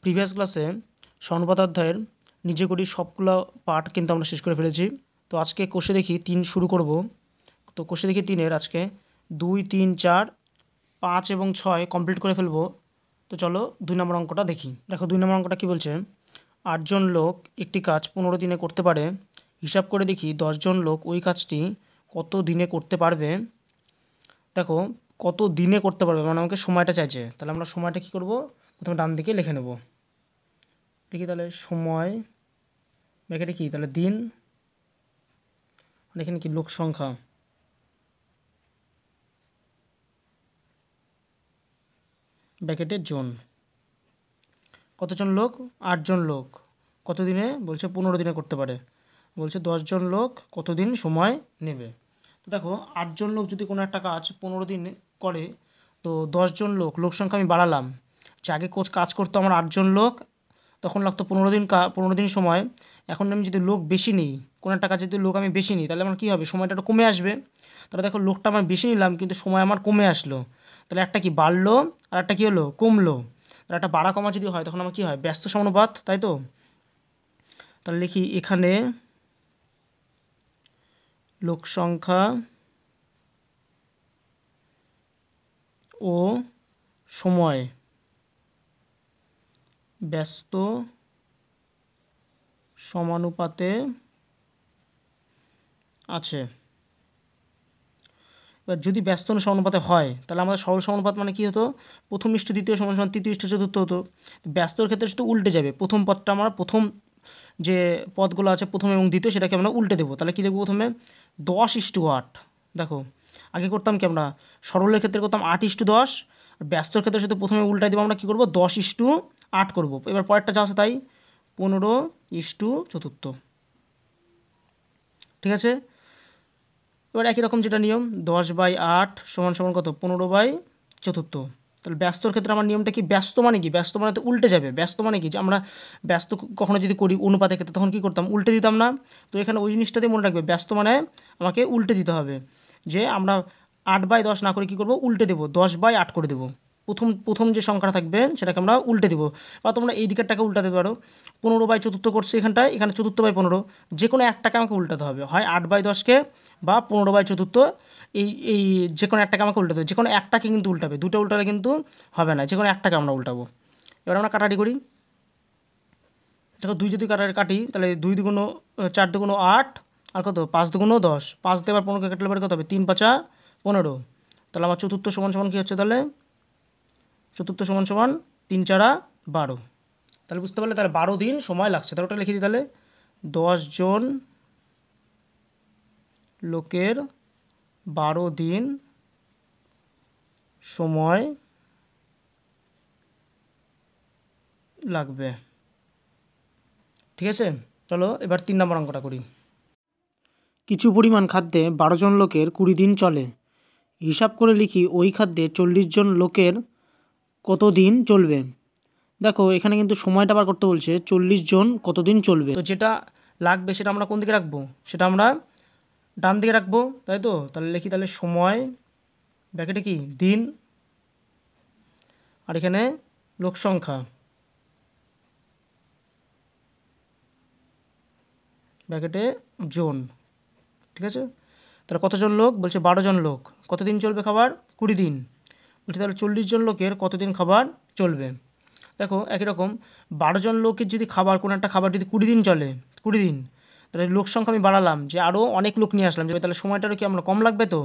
Previous ক্লাসে সমানুপাত অধ্যায়ের নিজে করি সবগুলো পার্ট কিন্তু আমরা শেষ করে ফেলেছি। তো আজকে কোষে দেখি 3 শুরু করব। তো কোষে দেখি 3-এর আজকে 2, 3, 4, 5 এবং 6 কমপ্লিট করে ফেলবো। তো চলো 2 নম্বর অঙ্কটা দেখি। দেখো 2 নম্বর অঙ্কটা কী বলছে, 8 জন লোক একটি কাজ 15 দিনে করতে পারে। হিসাব করে দেখি 10 জন লোক ওই কাজটি কত দিনে করতে পারবে। দেখো কত দিনে করতে পারবে মানে আমাকে সময়টা চাইছে, তাহলে আমরা সময়টা কী করব, প্রথমে ডান দিকে লিখে নেব। লিখি তাহলে সময় ব্র্যাকেটে কি, তাহলে দিন, আর এখানে কি লোক সংখ্যা, ব্র্যাকেটে জন। কতজন লোক? 8 জন লোক। কত দিনে? বলছে 15 দিনে করতে পারে। বলছে 10 জন লোক কত দিন সময় নেবে। তো দেখো 8 জন লোক যদি কোনো একটা কাজ 15 দিন করে, তো 10 জন লোক সংখ্যা আমি বাড়ালাম। যে আগে কাজ করতো আমার 8 জন লোক, তখন লাগতো 15 দিন সময়। এখন আমি যদি লোক বেশি নিই, কোনো একটা কাজে যদি লোক আমি বেশি নিই, তাহলে আমার কী হবে, সময়টা একটু কমে আসবে। তাহলে দেখো লোকটা আমার বেশি নিলাম কিন্তু সময় আমার কমে আসলো। তাহলে একটা কি বাড়লো আর একটা কী হলো, কমলো। তাহলে একটা বাড়া কমা যদি হয় তখন আমার কী হয়, ব্যস্ত সমানুপাত, তাই তো। তাহলে লিখি এখানে লোক সংখ্যা ও সময় ব্যস্ত সমানুপাতে আছে। এবার যদি ব্যস্ত সমানুপাতে হয় তাহলে আমাদের সরল সমানুপাত মানে কী হতো, প্রথম ইষ্ট দ্বিতীয় সমান সমান তৃতীয় ইষ্ট চতুর্থ হতো। ব্যস্তর ক্ষেত্রে শুধু উল্টে যাবে, প্রথম পদটা আমরা প্রথম যে পদগুলো আছে প্রথম এবং দ্বিতীয় সেটাকে আমরা উল্টে দেবো। তাহলে কী দেখবো, প্রথমে 10:8। দেখো আগে করতাম কি, আমরা সরলের ক্ষেত্রে করতাম 8:10, আর ব্যস্তর ক্ষেত্রে শুধু প্রথমে উল্টাই দেবো, আমরা কী করবো 10:8 করবো। এবার পরেরটা যা আছে তাই 15:4। ঠিক আছে। এবার একই রকম যেটা নিয়ম 10/8 সমান সমান কত, 15/4। তাহলে ব্যস্তর ক্ষেত্রে আমার নিয়মটা কি, ব্যস্ত মানে কি, ব্যস্ত মানে তো উল্টে যাবে। ব্যস্ত মানে কি, যে আমরা ব্যস্ত কখনো যদি করি অনুপাতের ক্ষেত্রে তখন কী করতাম, উল্টে দিতাম না। তো এখানে ওই জিনিসটাতে মনে রাখবে, ব্যস্ত মানে আমাকে উল্টে দিতে হবে। যে আমরা 8/10 না করে কী করবো, উল্টে দেবো, 10/8 করে দেবো। প্রথম যে সংখ্যাটা থাকবে সেটাকে আমরা উল্টে দেবো। বা তোমরা এই দিকেরটাকে উল্টাতে পারো, 15/4 করছে এখানটায়, এখানে 4/15, যে কোনো একটাকে আমাকে উল্টাতে হবে, হয় 8/10কে বা 15/4। এই যে কোনো একটাকে আমাকে উল্টাতে হবে, যে কোনো একটাকে কিন্তু উল্টাবে, দুটো উল্টালে কিন্তু হবে না, যে কোনো একটাকে আমরা উল্টাবো। এবার আমরা কাটাটি করি। দেখো 2 যদি কাটি তাহলে 2 দুগুণ 4 দুগুণ 8, আর কত 5 দুগুণ 10, 5 দিয়ে আবার 15কে কাটলে পরে কত হবে, 3×5 = 15। তাহলে আমার চতুর্থ সমান সমান কী হচ্ছে, তাহলে চতুর্থ সমান সমান 3×4 = 12। তাহলে বুঝতে পারলে, তাহলে 12 দিন সময় লাগছে। তাহলে ওটা লিখে দিই, তাহলে 10 জন লোকের 12 দিন সময় লাগবে। ঠিক আছে, চলো এবার 3 নম্বর অঙ্কটা করি। কিছু পরিমাণ খাদ্যে 12 জন লোকের 20 দিন চলে। হিসাব করে লিখি ওই খাদ্যে 40 জন লোকের কত দিন চলবে। দেখো এখানে কিন্তু সময়টা বার করতে বলছে, 40 জন কতদিন চলবে। তো যেটা লাগবে সেটা আমরা কোন দিকে রাখবো, সেটা আমরা ডান দিকে রাখবো, তাই তো। তাহলে লিখি তাহলে সময় ব্র্যাকেটে কি দিন, আর এখানে লোক সংখ্যা ব্র্যাকেটে জন। ঠিক আছে। তাহলে কতজন লোক বলছে, 12 জন লোক, কতদিন চলবে খাবার, 20 দিন। বলছে তাহলে 40 জন লোকের কতদিন খাবার চলবে। দেখো একই রকম 12 জন লোকের যদি খাবার, কোনো একটা খাবার যদি 20 দিন চলে, 20 দিন, তাহলে লোক সংখ্যা আমি বাড়ালাম, যে আরও অনেক লোক নিয়ে আসলাম, যে তাহলে সময়টারও কি আমরা কম লাগবে। তো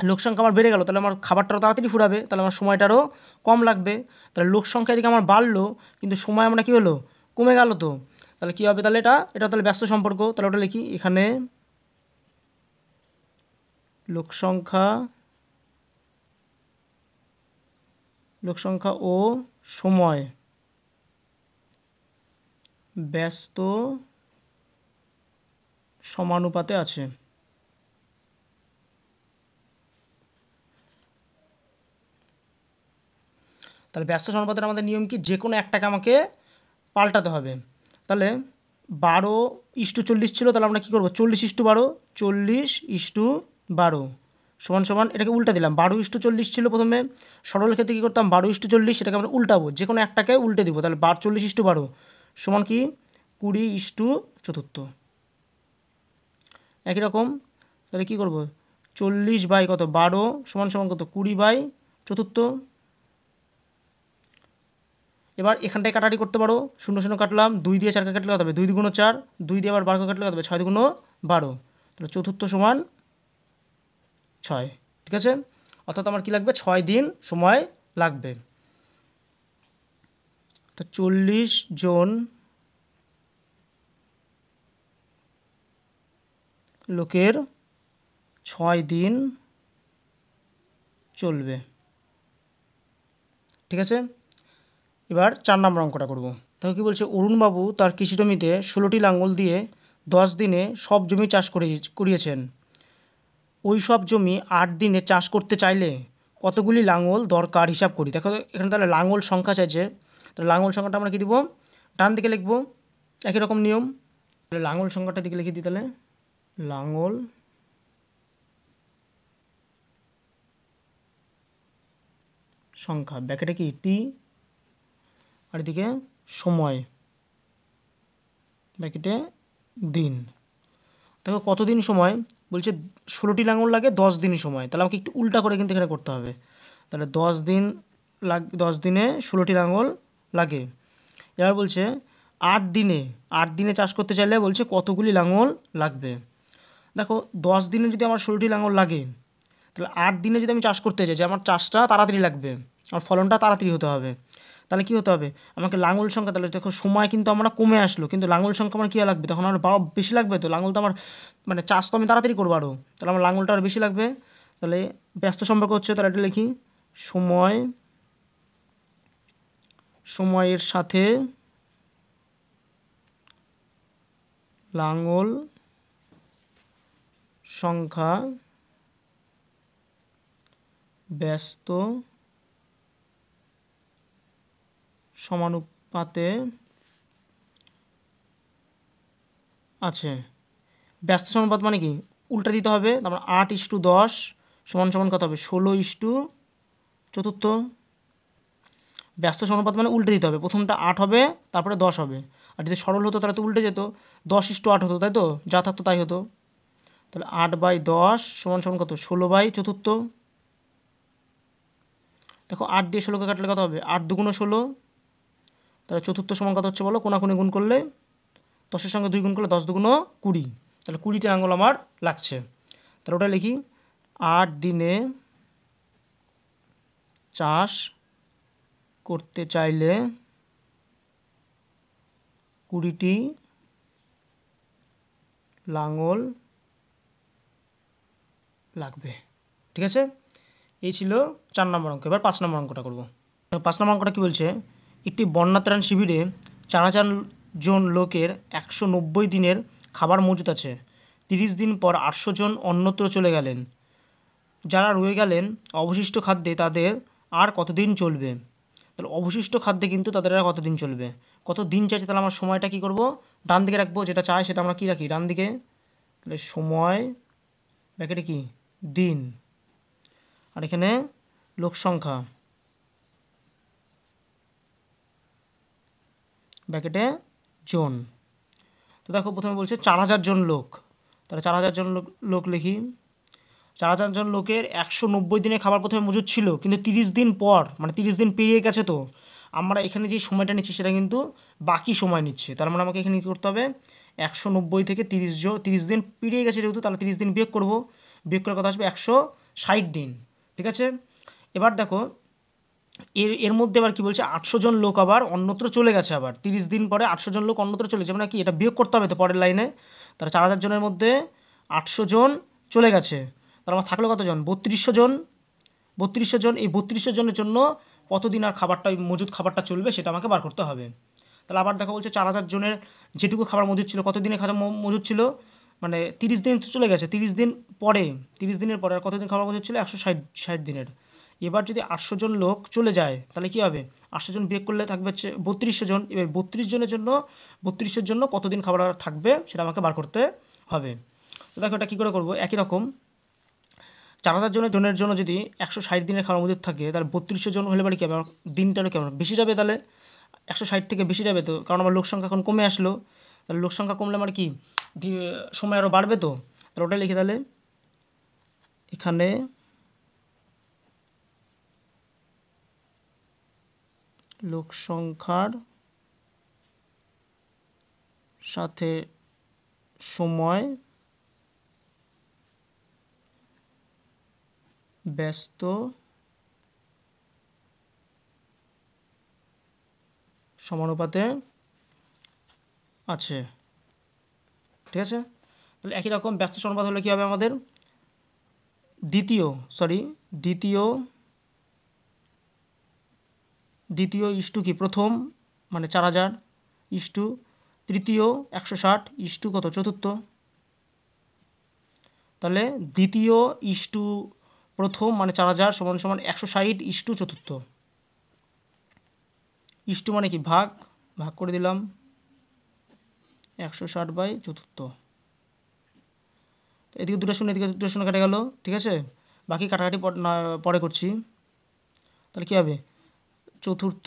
লোক সংখ্যা আমার বেড়ে গেল, তাহলে আমার খাবারটারও তাড়াতাড়ি ফুরাবে, তাহলে আমার সময়টারও কম লাগবে। তাহলে লোক সংখ্যা এদিকে আমার বাড়লো কিন্তু সময় আমরা কী হলো, কমে গেল। তো তাহলে কী হবে, তাহলে এটা তাহলে ব্যস্ত সম্পর্ক। তাহলে ওটা লিখি এখানে লোক সংখ্যা ও সময় ব্যস্ত সমানুপাতে আছে। তাহলে ব্যস্ত সমানুপাতের আমাদের নিয়ম কি, যে কোনো একটাকে আমাকে পাল্টাতে হবে। তাহলে 12:40 ছিল, তাহলে আমরা কী করবো, 40:12, 40:12 সমান সমান এটাকে উল্টা দিলাম, 12:40 ছিল প্রথমে, সরল ক্ষেত্রে কী করতাম 12:40, সেটাকে আমরা উল্টাবো, যে কোনো একটাকে উল্টে দিব, তাহলে 40:12 সমান কি 20:4। একই রকম তাহলে কী করব 40/12 সমান সমান কত 20/4। এবার এখানটায় কাটাকাটি করতে পারো, 0 0 কাটলাম, 2 দিয়ে 4কে কাটলে কত হবে 2 2 4, 2 দিয়ে আবার 12কে কাটলে কত হবে 6 2 12, তাহলে চতুর্থ সমান 6। ঠিক আছে, অর্থাৎ আমার কী লাগবে 6 দিন সময় লাগবে। তো 40 জন লোকের 6 দিন চলবে। ঠিক আছে, এবার 4 নম্বর অঙ্কটা করব। তাহলে কী বলছে, অরুণবাবু তার কৃষি জমিতে 16টি লাঙল দিয়ে 10 দিনে সব জমি চাষ করিয়েছেন। ওই সব জমি 8 দিনে চাষ করতে চাইলে কতগুলি লাঙল দরকার হিসাব করি। দেখো এখানে তাহলে লাঙল সংখ্যা চাইছে, তাহলে লাঙল সংখ্যাটা আমরা কী দিব ডান দিকে লিখব, একই রকম নিয়ম। তাহলে লাঙল সংখ্যাটা দিকে লিখে দিই, তাহলে লাঙল সংখ্যা ব্যাকেটে কি টি, আর এদিকে সময় ব্যাকেটে দিন। দেখো কতদিন সময় বলছে 16টি লাঙল লাগে 10 দিন সময়, তাহলে আমাকে একটু উল্টা করে কিন্তু এখানে করতে হবে। তাহলে 10 দিনে 16টি লাঙল লাগে। এবার বলছে 8 দিনে চাষ করতে চাইলে বলছে কতগুলি লাঙল লাগবে। দেখো 10 দিনে যদি আমার 16টি লাঙল লাগে, তাহলে 8 দিনে যদি আমি চাষ করতে চাই, যে আমার চাষটা তাড়াতাড়ি লাগবে, আমার ফলনটা তাড়াতাড়ি হতে হবে, তাহলে কী হতে হবে আমাকে লাঙল সংখ্যা, তাহলে দেখো সময় কিন্তু আমরা কমে আসলো, কিন্তু লাঙল সংখ্যা আমার কী লাগবে তখন আমার বেশি লাগবে। তো লাঙল তো আমার মানে চাষ তো আমি তাড়াতাড়ি করবো আরও, তাহলে আমার লাঙলটা আরও বেশি লাগবে। তাহলে ব্যস্ত সম্পর্ক হচ্ছে, তাহলে এটা লিখি সময়ের সাথে লাঙল সংখ্যা ব্যস্ত সমানুপাতে আছে। ব্যস্ত সমানুপাত মানে কি উল্টা দিতে হবে, তারপর 8:10 সমান সমান কত হবে 16:4। ব্যস্ত সমানুপাত মানে উল্টে দিতে হবে, প্রথমটা 8 হবে তারপরে 10 হবে, আর যদি সরল হতো তাহলে তো উল্টে যেত 10:8 হতো, তাই তো যা থাকতো তাই হতো। তাহলে 8/10 সমান সমান কত 16/4। দেখো 8 দিয়ে 16কে কাটলে কত হবে 8 2 16, তাহলে চতুর্থ সমান কত হচ্ছে বলো, কোনাকুনি গুণ করলে 10-এর সঙ্গে 2 গুণ করলে 10 2 20, তাহলে 20টি লাঙল আমার লাগছে। তাহলে ওটা লিখি 8 দিনে চাষ করতে চাইলে 20টি লাঙল লাগবে। ঠিক আছে, এই ছিল 4 নম্বর অঙ্ক। এবার 5 নম্বর অঙ্কটা করব। 5 নম্বর অঙ্কটা কী বলছে, একটি বন্যাত্রাণ শিবিরে 4000 জন লোকের 190 দিনের খাবার মজুত আছে। 30 দিন পর 800 জন অন্যত্র চলে গেলেন। যারা রয়ে গেলেন অবশিষ্ট খাদ্যে তাদের আর কতদিন চলবে। তাহলে অবশিষ্ট খাদ্যে কিন্তু তাদের আর কতদিন চলবে, কত দিন চাইছে, তাহলে আমার সময়টা কী করব ডান দিকে রাখবো, যেটা চাই সেটা আমরা কী রাখি ডান দিকে। তাহলে সময় ব্যাকেটে কি দিন, আর এখানে লোক সংখ্যা ব্যাকেটে জন। তো দেখো প্রথমে বলছে 4000 জন লোক, তাহলে 4000 জন লোক লিখি। 4000 জন লোকের 190 দিনে খাবার প্রথমে মজুদ ছিল, কিন্তু 30 দিন পর মানে 30 দিন পেরিয়ে গেছে, তো আমরা এখানে যে সময়টা নিচ্ছি সেটা কিন্তু বাকি সময় নিচ্ছে, তার মানে আমাকে এখানে কী করতে হবে 190 থেকে 30 দিন পেরিয়ে গেছে যেহেতু, তাহলে 30 দিন বিয়োগ করব, বিয়োগ করার কথা আসবে 160 দিন। ঠিক আছে, এবার দেখো এর মধ্যে আবার কী বলছে 800 জন লোক আবার অন্যত্র চলে গেছে, আবার 30 দিন পরে 800 জন লোক অন্যত্র চলেছে, মানে কি এটা বিয়োগ করতে হবে তো পরের লাইনে। তাহলে 4000 জনের মধ্যে 800 জন চলে গেছে, তাহলে আমার থাকলো কতজন 3200 জন। 3200 জন, এই 3200 জনের জন্য কতদিন আর খাবারটা মজুদ খাবারটা চলবে সেটা আমাকে বার করতে হবে। তাহলে আবার দেখা বলছে 4000 জনের যেটুকু খাবার মজুদ ছিল, কতদিনে খাবার মজুদ ছিল মানে 30 দিন তো চলে গেছে, 30 দিনের পরে আর কতদিন খাবার মজুদ ছিল 160 দিনের। এবার যদি 800 জন লোক চলে যায় তাহলে কী হবে 800 জন বিয়োগ করলে থাকবে হচ্ছে 3200 জন। এবার 3200 জন্য কতদিন খাবার থাকবে সেটা আমাকে বার করতে হবে। তো দেখো এটা কী করে করবো, একই রকম 4000 জনের জন্য যদি 160 দিনের খাবার মজুদ থাকে তাহলে 3200 জন হলে বাড়ি কী হবে, আমার দিনটারও কেমন বেশি যাবে, তাহলে 160 থেকে বেশি যাবে তো, কারণ আমার লোক সংখ্যা এখন কমে আসলো, তাহলে লোক সংখ্যা কমলে আমার কি সময় আরও বাড়বে তো, তাহলে ওটাই লিখি। তাহলে এখানে লোক সংখ্যার সাথে সময় ব্যস্ত সমানুপাতে আছে, ঠিক আছে। তাহলে একই রকম ব্যস্ত সমানুপাত হলে কী হবে আমাদের, দ্বিতীয় ইস্টু কি প্রথম মানে 4000 ইস্টু তৃতীয় 160 ইস্টু কত চতুর্থ, তাহলে দ্বিতীয় ইস্টু প্রথম মানে 4000 সমান সমান 160 ইস্টু চতুর্থ, ইস্টু মানে কি ভাগ করে দিলাম 160/4, এদিকে 2টা শূন্য এদিকে 2টা শূন্য কেটে গেল, ঠিক আছে। বাকি কাটাকাটি পরে করছি। তাহলে কী হবে, চতুর্থ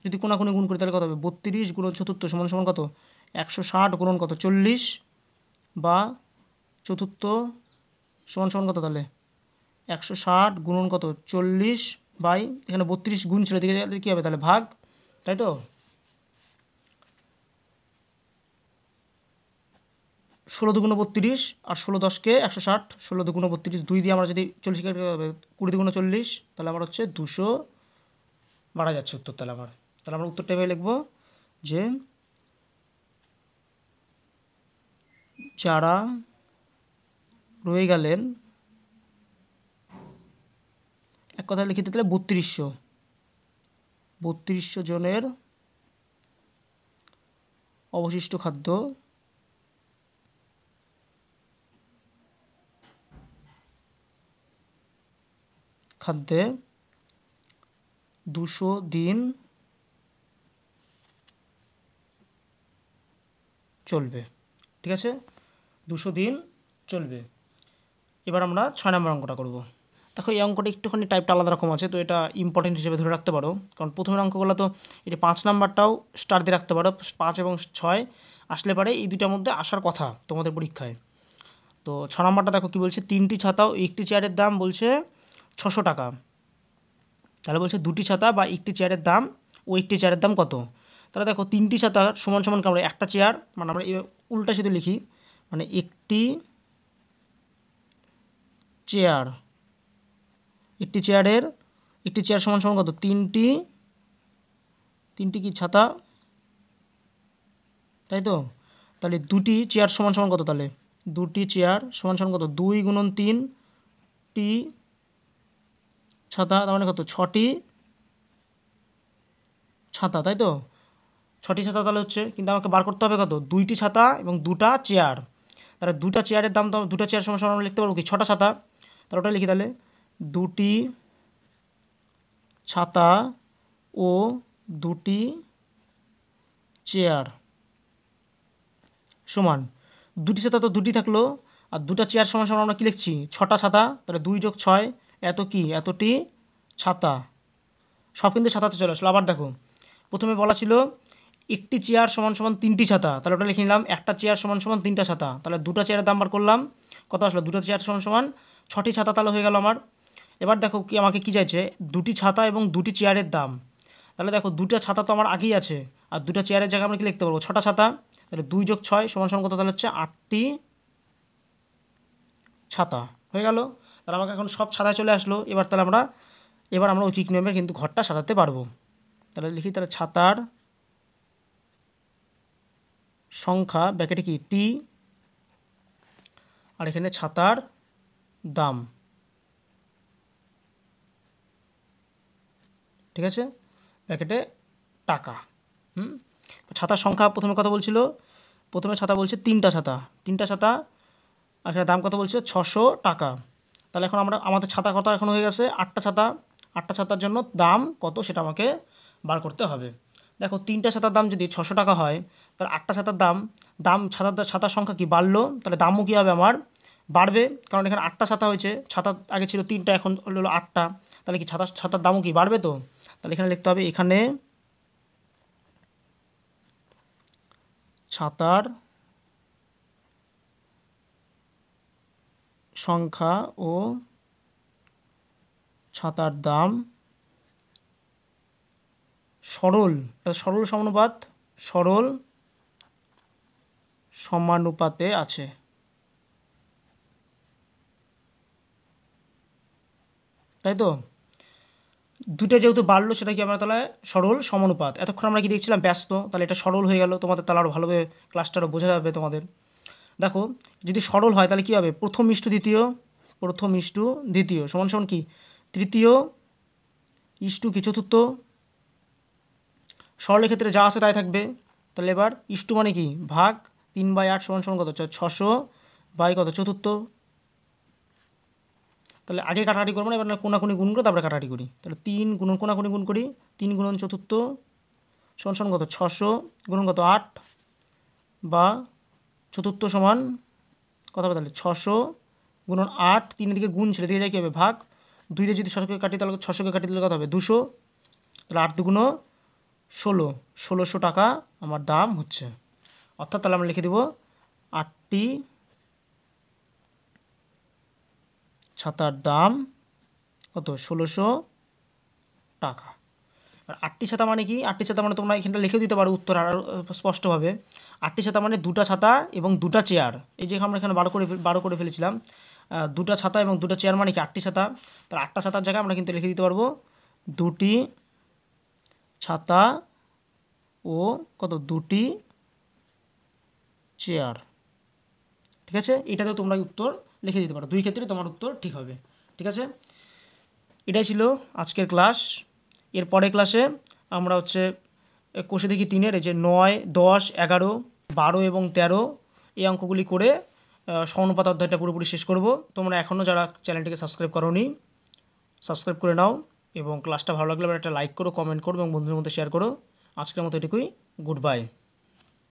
যদি কোনাকুনি গুণ করি তাহলে কত হবে, 32 গুণন চতুর্থ সমান সমান কত 160 গুণন কত 40, বা চতুর্থ সমান সমান কত, তাহলে 160 গুণন কত 40 বাই এখানে 32 গুণ ছিল এদিকে কী হবে, তাহলে ভাগ, তাই তো। 16 দুগুণ 32 আর 16 10কে 160, 16 দুগুণ 32, 2 দিয়ে আমরা যদি 40 কেটে 20 দুগুণ 40, তাহলে আমার হচ্ছে 200 মারা যাচ্ছে উত্তর। তাহলে আমরা উত্তরটা এভাবে লিখব যে যারা রয়ে গেলেন, এক কথায় লিখিতে গেলে 3200 জনের অবশিষ্ট খাদ্যে 200 দিন চলবে, ঠিক আছে, 200 দিন চলবে। এবার আমরা 6 নম্বর অঙ্কটা করব। দেখো এই অঙ্কটা একটুখানি টাইপটা আলাদা রকম আছে, তো এটা ইম্পর্টেন্ট হিসেবে ধরে রাখতে পারো, কারণ প্রথমের অঙ্কগুলো তো এটা 5 নাম্বারটাও স্টার দিয়ে রাখতে পারো, 5 এবং 6 আসলে পারে এই দুটার মধ্যে আসার কথা তোমাদের পরীক্ষায়। তো 6 নাম্বারটা দেখো কী বলছে, 3টি ছাতা ও একটি চেয়ারের দাম বলছে 600 টাকা, তাহলে বলছে 2টি ছাতা বা একটি চেয়ারের দাম ও একটি চেয়ারের দাম কত। তাহলে দেখো 3টি ছাতা সমান সমান আমরা একটা চেয়ার, মানে আমরা উল্টা শুধু লিখি, মানে একটি চেয়ার সমান সমান কত, 3টি কি ছাতা, তাই তো। তাহলে 2টি চেয়ার সমান সমান কত, তাহলে 2টি চেয়ার সমান সমান কত, 2 গুণন 3টি ছাতা, তার মানে কত 6টি ছাতা, তাই তো 6টি ছাতা তাহলে হচ্ছে, কিন্তু আমাকে বার করতে হবে কত, 2টি ছাতা এবং 2টা চেয়ার, তাহলে 2টা চেয়ারের দাম তো 2টা চেয়ার সমান সমান আমরা লিখতে পারবো কি 6টা ছাতা, তাহলে ওটা লিখি, তাহলে 2টি ছাতা ও 2টি চেয়ার সমান 2টি ছাতা তো 2টি থাকলো, আর 2টা চেয়ার সমান সমান আমরা কী লিখছি 6টা ছাতা, তাহলে 2 যোগ 6 এতটি ছাতা, সব কিন্তু ছাতাতে চলে আসলো। আবার দেখো প্রথমে বলা ছিল একটি চেয়ার সমান সমান 3টি ছাতা, তাহলে ওটা লিখে নিলাম একটা চেয়ার সমান সমান 3টা ছাতা, তাহলে 2টা চেয়ারের দাম বার করলাম কত আসলো, 2টা চেয়ার সমান সমান 6টি ছাতা, তাহলে হয়ে গেল আমার। এবার দেখো কি আমাকে কী চাইছে, 2টি ছাতা এবং 2টি চেয়ারের দাম, তাহলে দেখো 2টা ছাতা তো আমার আগেই আছে, আর 2টা চেয়ারের জায়গায় আমরা কী লিখতে পারবো 6টা ছাতা, তাহলে 2 যোগ 6 সমান সমান কত, তাহলে হচ্ছে 8টি ছাতা হয়ে গেল। তাহলে আমাকে এখন সব ছাতায় চলে আসলো, তাহলে আমরা ঐকিক নিয়মে কিন্তু ঘরটা সাজাতে পারবো। তাহলে লিখি, তাহলে ছাতার সংখ্যা ব্র্যাকেটে কি টি, আর এখানে ছাতার দাম, ঠিক আছে, ব্র্যাকেটে টাকা। ছাতার সংখ্যা প্রথমে কথা বলছিল, প্রথমে ছাতা বলছে 3টা ছাতা, আর এখানে দাম কত বলছে 600 টাকা। তাহলে এখন আমাদের ছাতা কত এখন হয়ে গেছে 8টা ছাতা, 8টা ছাতার জন্য দাম কত সেটা আমাকে বার করতে হবে। দেখো 3টা ছাতার দাম যদি 600 টাকা হয়, তাহলে 8টা ছাতার দাম ছাতার সংখ্যা কি বাড়লো, তাহলে দামও কী হবে আমার বাড়বে, কারণ এখানে 8টা ছাতা হয়েছে, ছাতা আগে ছিল 3টা, এখন হলো 8টা, তাহলে কি ছাতার দামও কি বাড়বে? তো তাহলে এখানে লিখতে হবে, এখানে ছাতার সংখ্যা ও ছাতার দাম সরল সমানুপাতে আছে। তাই তো, দুটো যেহেতু বাড়লো সেটা কি আমরা তাহলে সরল সমানুপাত। এতক্ষণ আমরা কি দেখছিলাম? ব্যস্ত, তাহলে এটা সরল হয়ে গেল, তোমাদের তাহলে আরও ভালোভাবে ক্লাসটা আরও বোঝা যাবে তোমাদের। দেখো, যদি সরল হয় তাহলে কী হবে? প্রথম ইস্টু দ্বিতীয় সমান সমান কি তৃতীয় ইস্টু কি চতুর্থ। সরলের ক্ষেত্রে যা আছে তাই থাকবে। তাহলে এবার ইস্টু মানে কি ভাগ, 3/8 সমান সমান কত? 600 বাই কত? চতুর্থ। তাহলে আগে কাটাকাটি করবো না, এবার কোনাকুনি গুণ করে তারপরে কাটাকাটি করি। তাহলে 3 গুণন কোনাকুনি গুণ করি, 3 গুণন চতুর্থ সমান সমান কত? 600 গুণন কত? 8 বা চতুর্থ সমান কত হবে? তাহলে 600 গুণন 8, 3 দিকে গুণ ছিল, দিকে যায় কী হবে? ভাগ। 2 দিয়ে যদি 600কে কাটি তাহলে 600কে কাটি দিলে কত হবে? 200। তাহলে 8 দুগুণ 16, 1600 টাকা আমার দাম হচ্ছে। অর্থাৎ তাহলে আমরা লিখে দেব 8টি ছাতার দাম কত? 1600 টাকা। আর 8টি ছাতা মানে কি? 8টি ছাতা মানে তোমরা এখানটা লিখে দিতে পারো উত্তর আরও স্পষ্টভাবে। 8টি ছাতা মানে 2টা ছাতা এবং 2টা চেয়ার। এই যে আমরা এখানে বারো করে ফেলেছিলাম, 2টা ছাতা এবং 2টা চেয়ার মানে কি 8টি ছাতা। তাহলে 8টা ছাতার জায়গায় আমরা কিন্তু লিখে দিতে পারবো 2টি ছাতা ও কত? 2টি চেয়ার। ঠিক আছে, এটাতেও তোমরা উত্তর লিখে দিতে পারো, দুই ক্ষেত্রে তোমার উত্তর ঠিক হবে। ঠিক আছে, এটাই ছিল আজকের ক্লাস। এর পরের ক্লাসে আমরা কোষে দেখি 3-এর এই যে 9, 10, 11, 12 এবং 13 এই অঙ্কগুলি করে সমানুপাত অধ্যায়টা পুরোপুরি শেষ করব। তোমরা এখনও যারা চ্যানেলটিকে সাবস্ক্রাইব করোনি, সাবস্ক্রাইব করে নাও এবং ক্লাসটা ভালো লাগলে একটা লাইক করো, কমেন্ট করো এবং বন্ধুদের মধ্যে শেয়ার করো। আজকের মতো এটুকুই, গুড বাই।